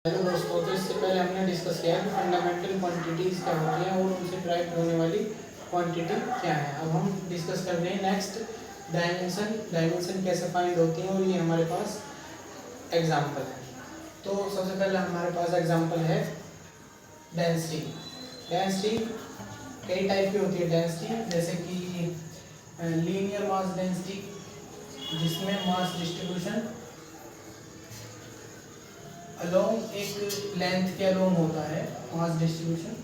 Hello दोस्तों, तो इससे पहले हमने डिस्कस किया कि फंडामेंटल क्वांटिटीज़ क्या होती हैं और उनसे ड्राइव होने वाली क्वांटिटी क्या है। अब हम डिस्कस कर रहे हैं नेक्स्ट डायमेंशन कैसे फाइंड होती हैं, और ये हमारे पास एग्जांपल है। तो सबसे पहले हमारे पास एग्जांपल है डेंसिटी। डेंसिटी कई टाइप की होती है डेंसिटी, जैसे कि लीनियर मास डेंसिटी, जिसमें मास डिस्ट्रीब्यूशन अलोंग एक लेंथ के अलोंग होता है। मास डिस्ट्रीब्यूशन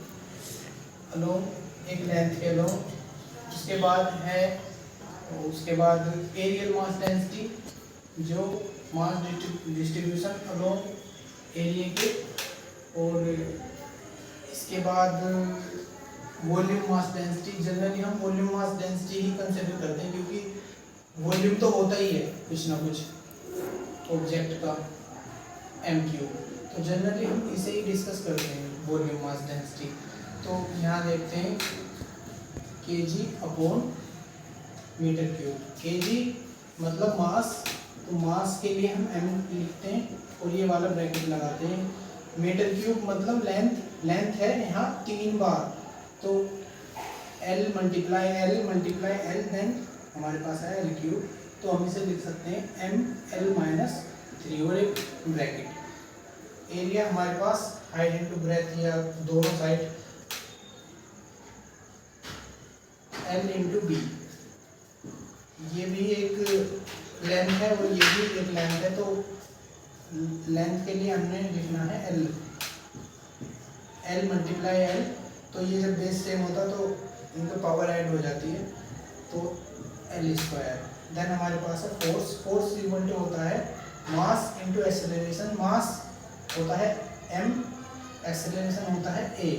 अलोंग एक लेंथ के अलोंग। उसके बाद एरियल मास डेंसिटी, जो मास डिस्ट्रीब्यूशन अलोंग एरिया के। और इसके बाद वॉल्यूम मास डेंसिटी। जनरली हम वॉल्यूम मास डेंसिटी ही कंसिडर करते हैं, क्योंकि वॉल्यूम तो होता ही है कुछ ना कुछ ऑब्जेक्ट का MQ। तो जनरली हम इसे ही डिस्कस करते हैं, वॉल्यूम मास डेंसिटी। तो यहाँ देखते हैं kg upon metre cube. kg मतलब मास, तो मास के लिए हम m लिखते हैं और ये वाला ब्रैकेट लगाते हैं। मीटर क्यूब मतलब लेंथ है यहाँ 3 बार, तो L मल्टीप्लाई L देन हमारे पास है L क्यूब। तो हम इसे लिख सकते हैं ML-3 और एक ब्रैकेट। एरिया हमारे पास हाइट इनटू ब्रेथ, या दोनों साइड L इंटू बी। ये भी एक लेंथ है और ये भी एक लेंथ है, तो लेंथ के लिए हमने लिखना है L मल्टीप्लाई L। तो ये जब बेस सेम होता तो इनको पावर ऐड हो जाती है, तो L²। देन हमारे पास है फोर्स इक्वल टू होता है मास इंटू एक्सेलरेशन। मास होता है m, एक्सेलरेशन होता है a।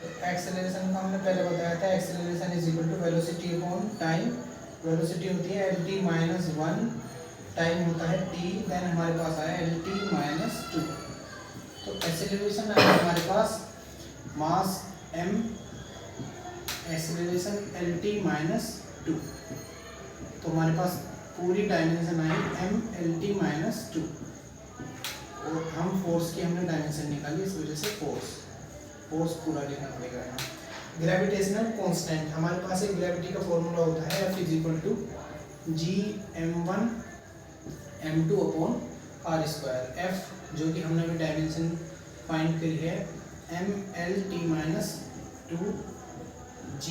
तो एक्सेलरेशन का हमने पहले बताया था, acceleration is equal to velocity upon time. Velocity होती है LT-1, टाइम होता है t। देन हमारे पास आया LT-2। तो एक्सेलरेशन है हमारे पास मास m, एक्सेलरेशन LT-2। तो हमारे पास पूरी डायमेंशन आई MLT-2। और हम फोर्स की हमने डायमेंशन निकाली, इस वजह से फोर्स पूरा लिखना पड़ेगा यहाँ। ग्रेविटेशनल कांस्टेंट, हमारे पास एक ग्रेविटी का फॉर्मूला होता है F = Gm1 m2 upon r²। F जो कि हमने अभी डायमेंशन फाइंड करी है MLT-2 G।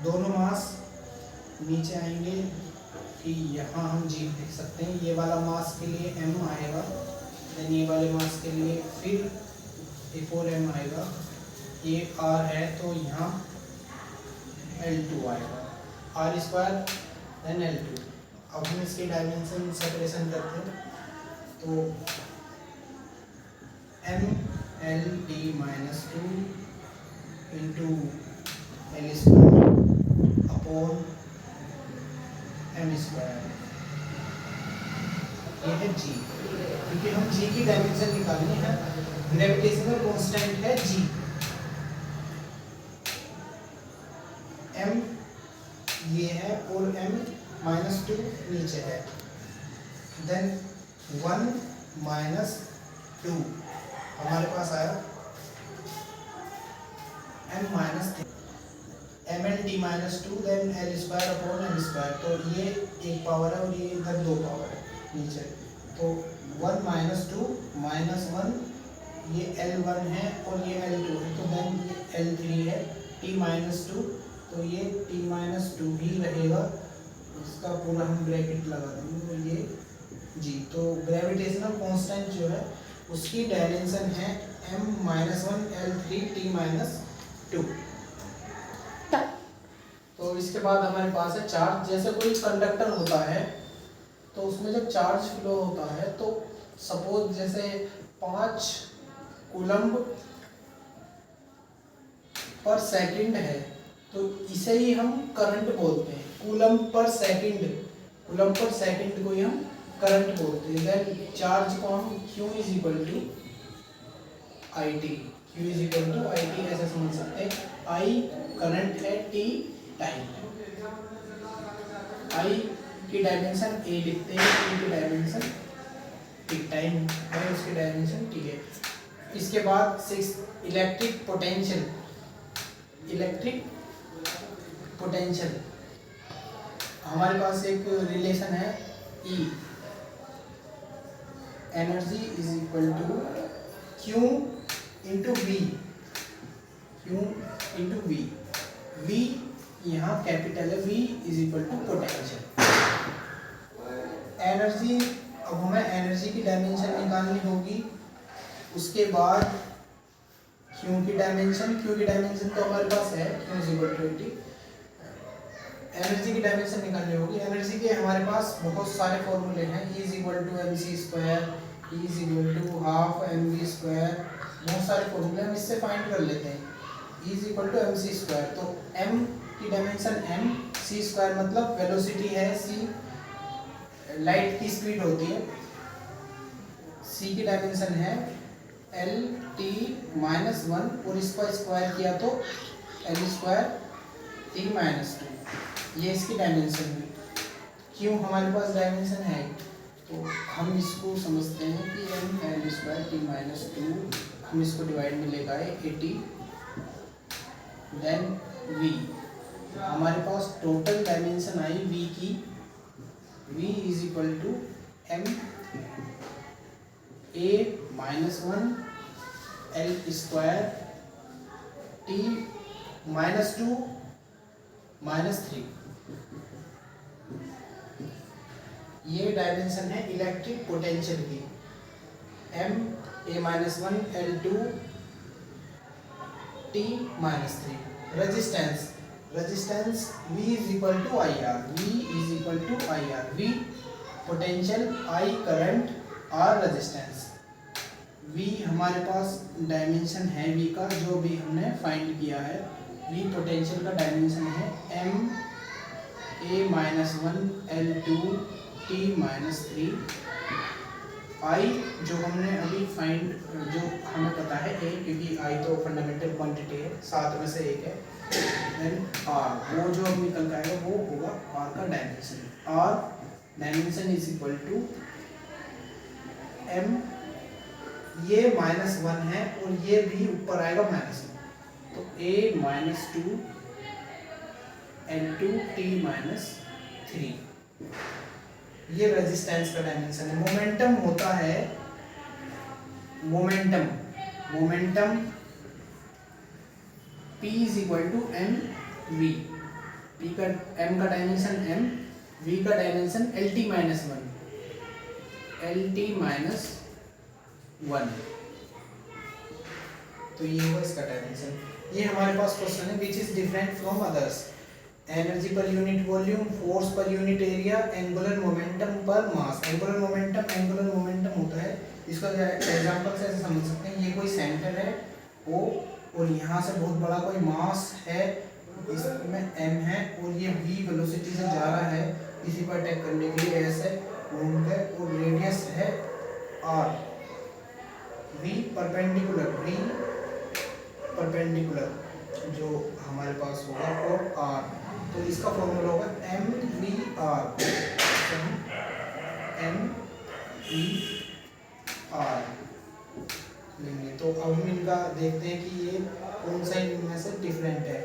दोनों मास नीचे आएंगे कि यहाँ हम G लिख सकते हैं। ये वाला मास के लिए M आएगा, देन ये वाले मास के लिए फिर एक और M आएगा। ये R है तो यहाँ L2 आएगा, r² देन L2। अब हम इसके डायमेंशन सेपरेशन करते हैं, तो MLT-2 into L² upon m²। ये है G, क्योंकि हम G की डायमेंशन निकालनी है। ग्रेविटेशनल कांस्टेंट है G। M ये है और m-2 नीचे है। देन 1 - 2 हमारे पास आया m-3। MLT-2 then L² upon L²। तो ये एक पावर है और ये इधर 2 पावर है नीचे। तो 1 - 2 -1, ये L1 है और ये L2 है, तो देन ये L3 है। T-2 तो ये T-2 ही रहेगा, इसका पूरा हम ब्रैकेट लगा देंगे, तो ये G। तो ग्रेविटेशनल कांस्टेंट जो है उसकी डायमेंशन है m-1 L3 T-2। तो इसके बाद हमारे पास है चार्ज। जैसे कोई कंडक्टर होता है तो उसमें जब चार्ज फ्लो होता है, तो सपोज जैसे 5 कूलम्ब पर सेकंड है, तो इसे ही हम करंट बोलते हैं। कूलम्ब पर सेकंड को ही हम करंट बोलते हैं। देन चार्ज को हम Q = IT ऐसे समझ सकते हैं। I करंट है, T टाइम है। I की डायमेंशन A लिखते हैं, T की डायमेंशन ठीक टाइम है उसकी डायमेंशन, ठीक है। इसके बाद 6 इलेक्ट्रिक पोटेंशियल। इलेक्ट्रिक पोटेंशियल हमारे पास एक रिलेशन है E, energy is equal to Q into V. Q into V, V यहाँ कैपिटल है, V is equal to potential. Energy, अब हमें एनर्जी की डायमेंशन निकालनी होगी। उसके बाद Q की डायमेंशन, Q की डायमेंशन तो हमारे पास है, Q is equal to 80। Energy की डायमेंशन निकालनी होगी। एनर्जी के हमारे पास बहुत सारे फॉर्मूले हैं, E is equal to mc², E is equal to half mv², बहुत सारे फॉर्मूले हम इससे फाइंड कर लेते हैं। E is equal to mc², तो m की डायमेंशन m, c² मतलब वेलोसिटी है, c लाइट की स्पीड होती है, c की डायमेंशन है lt-1 और इसको स्क्वायर किया तो l² t-2, ये इसकी डायमेंशन हुई। क्यों हमारे पास डायमेंशन है, तो हम इसको समझते हैं कि m l² t-2, हम इसको डिवाइड में लेकर आए 80, देन v, हमारे पास टोटल डायमेंशन आई v की, v is equal to m a-1 l² t-2 -3, ये डायमेंशन है इलेक्ट्रिक पोटेंशियल की। m a-1 l2 t-3। Resistance, resistance v is equal to I R, v is equal to I R, v potential, I current, R resistance. v हमारे पास dimension है v का, जो भी हमने find किया है। v पोटेंशियल का डायमेंशन है m a-1 l2 t-3। I जो हमने अभी फाइंड, जो हमें पता है a, क्योंकि I तो फंडामेंटल क्वांटिटी है, 7 में से एक है। देन R, वो जो अब निकल आएगा वो होगा R का डायमेंशन। R dimension is equal to m, ये -1 है और ये भी ऊपर आएगा -1, तो a-2 l2 t-3, ये रेजिस्टेंस का डायमेंशन है। मोमेंटम होता है, momentum, momentum p is equal to m v, p का, m का डायमेंशन m, v का डायमेंशन lt-1, lt-1, तो ये होगा इसका डायमेंशन। ये हमारे पास क्वेश्चन है, which is different from others. Energy per unit volume, force per unit area, angular momentum पर मास। एंगुलर मोमेंटम होता है, इसका एग्जांपल से ऐसे समझ सकते हैं, ये कोई सेंटर है O और यहाँ से बहुत बड़ा कोई मास है, इसमें m है और ये v वेलोसिटी से जा रहा है इसी पर अटैक करने के लिए, ऐसे घूम के, और रेडियस है r, v परपेंडिकुलर जो हमारे पास होगा और r, तो इसका फॉर्मूला होगा mvr, mvr लेंगे। तो अब हम इनका देखते हैं कि ये कौन सा इनमें से डिफरेंट है।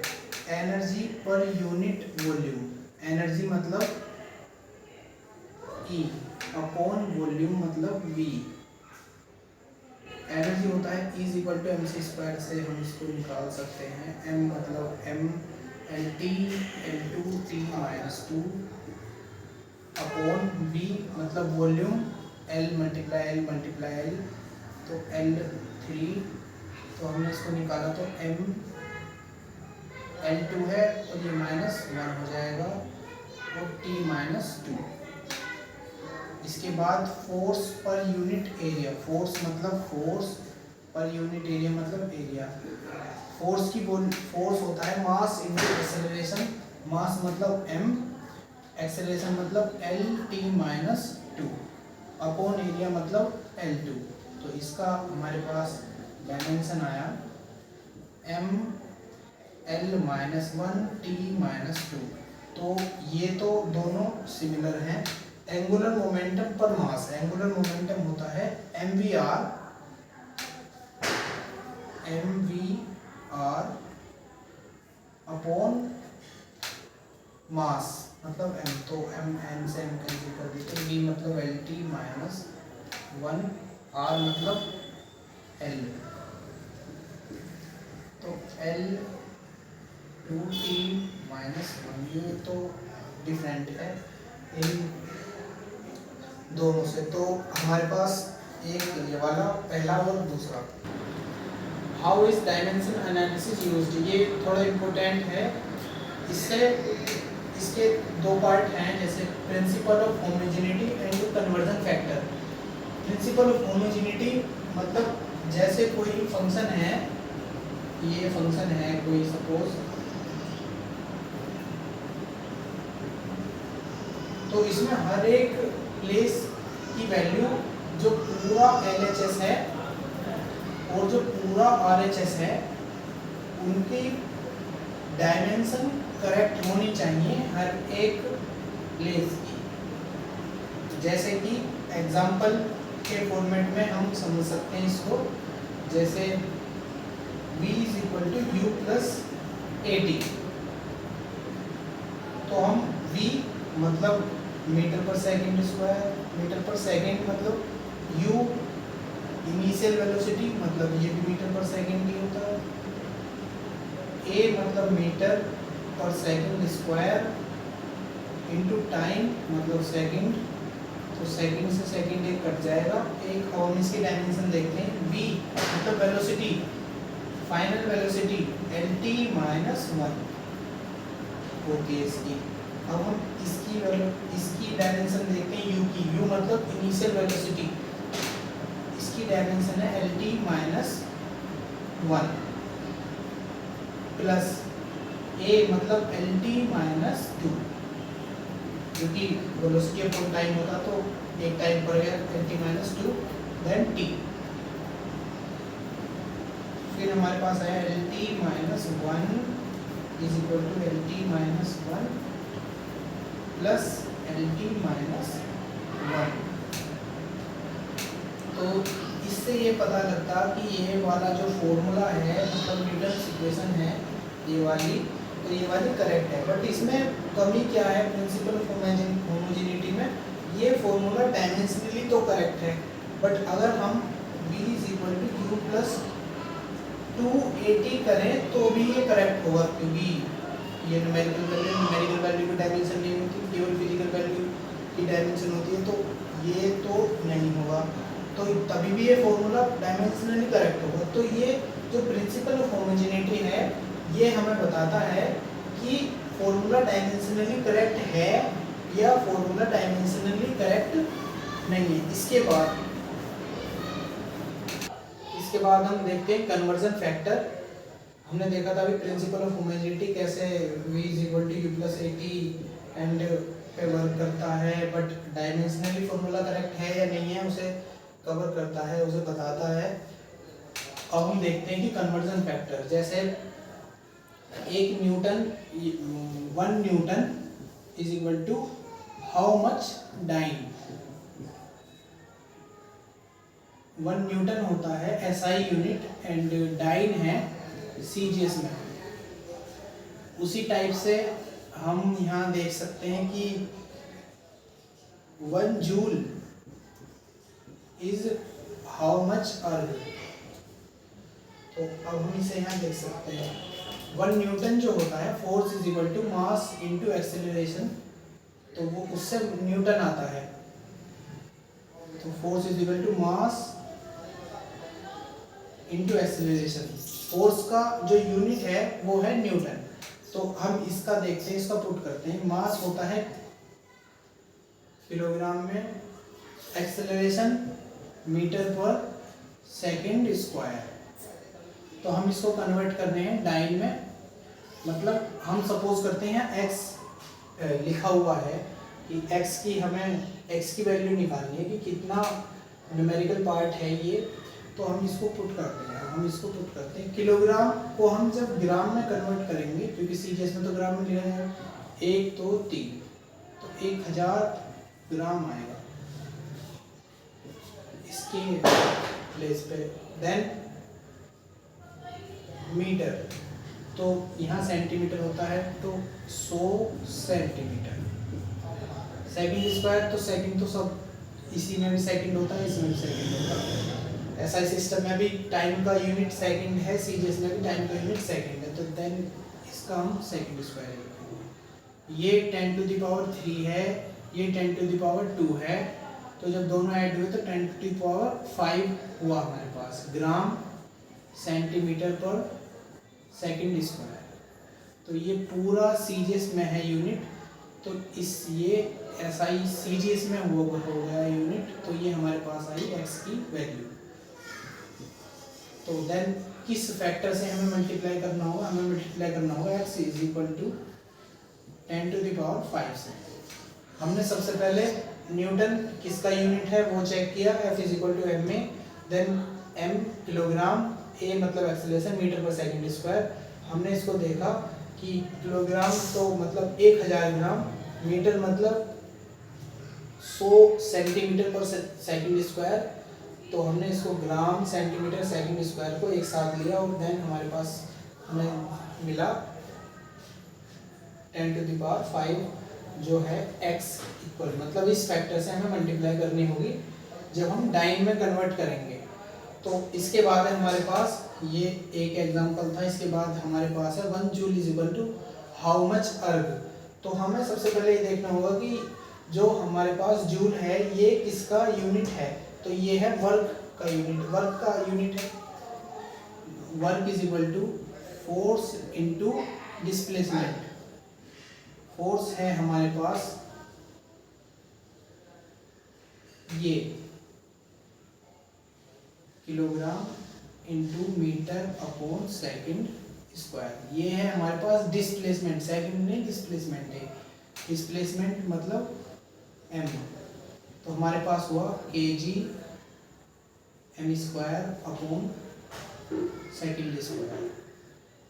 Energy per unit volume, energy मतलब E अपॉन वॉल्यूम मतलब V। एनर्जी होता है E is equal to mc², से हम इसको निकाल सकते हैं। m मतलब m lt l2 t-2 upon V मतलब वॉल्यूम, L मल्टीप्लाई L, तो L3, तो हमने इसको निकाला तो m L2 है और ये -1 हो जाएगा और t-2। इसके बाद force per unit area, force मतलब फोर्स, पर यूनिट एरिया मतलब एरिया। फोर्स की फोर्स होता है मास इनटू एक्सेलरेशन, मास मतलब m, एक्सेलरेशन मतलब lt-2 अपॉन एरिया मतलब L2। तो इसका हमारे पास डायमेंशन आया m l-1 t-2। तो ये तो दोनों सिमिलर हैं, एंगुलर मोमेंटम पर मास, एंगुलर मोमेंटम होता है mvr अपॉन मास, मतलब m, तो m n से m कैंसिल कर देते, v मतलब lt माइनस 1, r मतलब l, तो l 2t माइनस 1, ये तो डिफरेंट है इन दोनों से। तो हमारे पास एक ये वाला पहला और दूसरा। How is dimension analysis used, ये थोड़ा इम्पोर्टेंट है। इससे इसके दो पार्ट हैं, जैसे principle of homogeneity and conversion factor. Principle of homogeneity मतलब जैसे कोई फंक्शन है, ये फंक्शन है कोई सपोज, तो इसमें हर एक प्लेस की वैल्यू जो पूरा LHS है और जो पूरा RHS है उनकी डायमेंशन करेक्ट होनी चाहिए हर एक प्लेस की। जैसे कि एग्जांपल के फॉर्मेट में हम समझ सकते हैं इसको, जैसे v = u + at, तो हम v मतलब metre per second square, metre per second मतलब u इनिशियल वेलोसिटी, मतलब ये भी मीटर पर सेकंड ही होता है, a मतलब metre per second square into time मतलब सेकंड, तो सेकंड से सेकंड एक कट जाएगा एक, और इसकी डायमेंशन देखते हैं, v मतलब velocity, final velocity lt minus 1 होती है इसकी। अब हम इसकी डायमेंशन देखते हैं u की, u मतलब इनिशियल वेलोसिटी, इसकी डायमेंशन है lt माइनस 1 प्लस a मतलब lt माइनस 2, क्योंकि वेलोसिटी अपॉन टाइम होता तो एक टाइम पर गया lt माइनस 2 देन t। फिर हमारे पास आया lt minus 1 is equal to lt minus 1 plus lt minus 1। तो इससे ये पता लगता कि ये वाला जो फॉर्मूला है मतलब न्यूटन्स इक्वेशन है ये वाली, तो ये वाली करेक्ट है। बट इसमें कमी क्या है प्रिंसिपल ऑफ होमोजेनिटी में, ये फॉर्मूला डायमेंशनली तो करेक्ट है, बट अगर हम v = u + 2at करें तो भी ये करेक्ट होगा, क्योंकि ये न्यूमेरिकल वैल्यू की डायमेंशन नहीं होती, केवल फिजिकल वैल्यू की डायमेंशन होती है, तो ये तो नहीं होगा, तो तभी भी ये फॉर्मूला डायमेंशनली करेक्ट होगा। तो ये जो प्रिंसिपल ऑफ होमोजेनिटी है ये हमें बताता है कि फॉर्मूला डायमेंशनली करेक्ट है या फॉर्मूला डायमेंशनली करेक्ट नहीं है। इसके बाद हम देखते हैं कन्वर्जन फैक्टर। हमने देखा था अभी प्रिंसिपल ऑफ होमोजेनिटी कैसे v = u + at एंड पे वर्क करता है, बट डायमेंशनली फॉर्मूला करेक्ट है या नहीं है उसे कवर करता है, उसे बताता है। अब हम देखते हैं कि कन्वर्जन फैक्टर, जैसे 1 newton is equal to how much dyne. 1 newton होता है SI यूनिट एंड डाइन है CGS में। उसी टाइप से हम यहाँ देख सकते हैं कि 1 joule is how much erg. तो अब हम इसे यहाँ देख सकते हैं 1 न्यूटन जो होता है force is equal to mass into acceleration, तो वो उससे न्यूटन आता है, तो force is equal to mass into acceleration. Force का जो यूनिट है वो है न्यूटन, तो हम इसका देखते हैं, इसका पुट करते हैं। मास होता है किलोग्राम में, acceleration metre per second square. तो हम इसको कन्वर्ट करने हैं डाइन में, मतलब हम सपोज करते हैं x लिखा हुआ है कि x की हमें x की वैल्यू निकालनी है कि कितना न्यूमेरिकल पार्ट है ये, तो हम इसको पुट करते हैं। हम इसको पुट करते हैं, किलोग्राम को हम जब ग्राम में कन्वर्ट करेंगे, क्योंकि CGS में तो ग्राम में लिखा है 1 2 3, तो 1000 ग्राम आएगा इसके प्लेस पे। देन मीटर, तो यहाँ सेंटीमीटर होता है तो 100 सेंटीमीटर। सेकंड स्क्वायर, तो सेकंड तो सब इसी में भी सेकंड होता है, इसमें भी सेकंड होता है। ऐसा सिस्टम में भी टाइम का यूनिट सेकंड है, सीजीएस में भी टाइम का यूनिट सेकंड है, तो देन इसका हम सेकंड स्क्वायर लिखेंगे। ये 10 टू द पावर 3 है, ये 10 टू द पावर 2 है, तो जब दोनों ऐड हुए तो 10 टू द पावर 5 हुआ हमारे पास ग्राम सेंटीमीटर पर सेकंड स्क्वायर। तो ये पूरा सीजीएस में है यूनिट, तो इस ये ऐसा ही सीजीएस में हो गया यूनिट, तो ये हमारे पास आई एक्स की वैल्यू। तो देन किस फैक्टर से हमें मल्टीप्लाई करना होगा, हमें मल्टीप्लाई करना होगा x is equal to 10 to the power 5 से। हमने सबसे पहले न्यूटन किसका यूनिट है वो चेक किया, F is equal to M में, देन एम किलोग्राम, ए मतलब acceleration, metre per second square. हमने इसको देखा कि किलोग्राम तो मतलब 1000 ग्राम, मीटर मतलब 100 सेंटीमीटर पर सेकंड स्क्वायर, तो हमने इसको ग्राम सेंटीमीटर सेकंड स्क्वायर को एक साथ लिया और देन हमारे पास हमें मिला 10 टू द पावर 5 जो है x इक्वल, मतलब इस फैक्टर से हमें मल्टीप्लाई करनी होगी जब हम डाइन में कन्वर्ट करेंगे। तो इसके बाद है हमारे पास, ये एक एग्जांपल था, इसके बाद हमारे पास है 1 joule is equal to how much erg. तो हमें सबसे पहले ये देखना होगा कि जो हमारे पास जूल है ये किसका यूनिट है, तो ये है वर्क का यूनिट, वर्क का यूनिट है। Work is equal to force into displacement. Force है हमारे पास ये kilogram into metre upon second square. ये है हमारे पास डिस्प्लेसमेंट, सेकंड नहीं डिस्प्लेसमेंट है, डिस्प्लेसमेंट मतलब m। तो हमारे पास हुआ kg m square upon second square.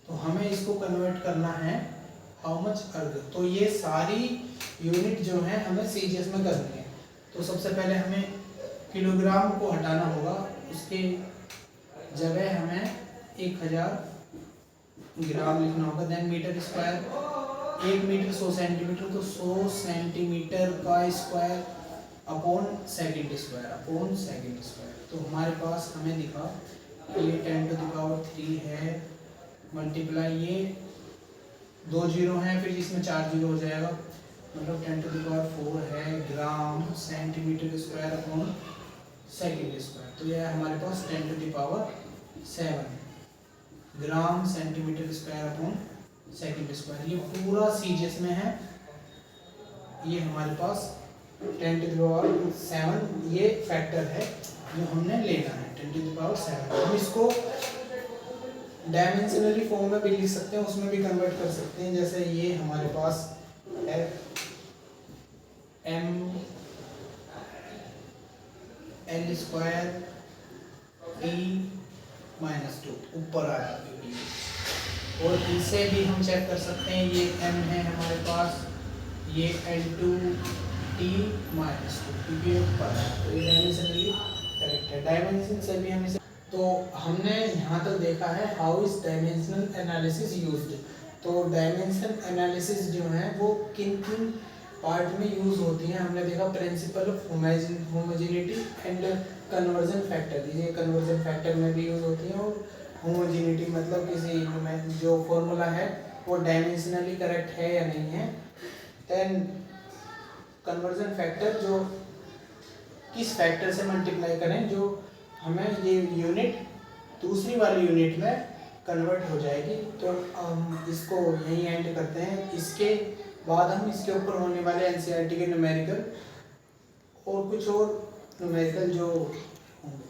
तो हमें इसको कन्वर्ट करना है हाउ मच अर्ग। तो ये सारी यूनिट जो है हमें सीजीएस में करनी है। तो सबसे पहले हमें किलोग्राम को हटाना होगा, उसके जगह हमें 1000 ग्राम लिखना होगा। Then metre square, 1 metre 100 centimetre, तो 100 सेंटीमीटर का square upon second square, upon second square. तो हमारे पास हमें दिखा ये 10 टू द पावर 3 है, मल्टीप्लाई ये 2 जीरो हैं, फिर इसमें 4 जीरो हो जाएगा, मतलब 10 टू द पावर 4 है gram centimetre square upon second square. तो यह है हमारे पास 10 to the power 7 gram centimetre square upon second square. ये पूरा सीजीएस में है, ये हमारे पास 10 टू द पावर 7 ये फैक्टर है जो हमने लेना है, 10 टू द पावर 7। हम इसको डायमेंशनली फॉर्म में भी लिख सकते हैं, उसमें भी कन्वर्ट कर सकते हैं। जैसे ये हमारे पास है m l स्क्वायर e -2 ऊपर आ जाती है, और इसे भी हम चेक कर सकते हैं, ये m है हमारे पास, ये l2 t -2 क्योंकि ऊपर है, तो ये डायमेंशनली करेक्ट है। डायमेंशन से भी हम इसे, तो हमने यहाँ तक देखा है how is dimensional analysis used. तो डायमेंशन एनालिसिस जो है वो किन किन पार्ट में यूज होती है, हमने देखा principle of homogeneity and conversion factor, ये कन्वर्जन फैक्टर में भी यूज होती है, और होमोजेनिटी मतलब किसी जो फॉर्मूला है वो डायमेंशनली करेक्ट है या नहीं है। देन कन्वर्जन फैक्टर जो किस फैक्टर से मल्टीप्लाई करें जो हमें ये यूनिट दूसरी वाली यूनिट में कन्वर्ट हो जाएगी। तो हम इसको यहीं एंड करते हैं, इसके बाद हम इसके ऊपर होने वाले एनसीईआरटी के न्यूमेरिकल और कुछ और न्यूमेरिकल जो होंगे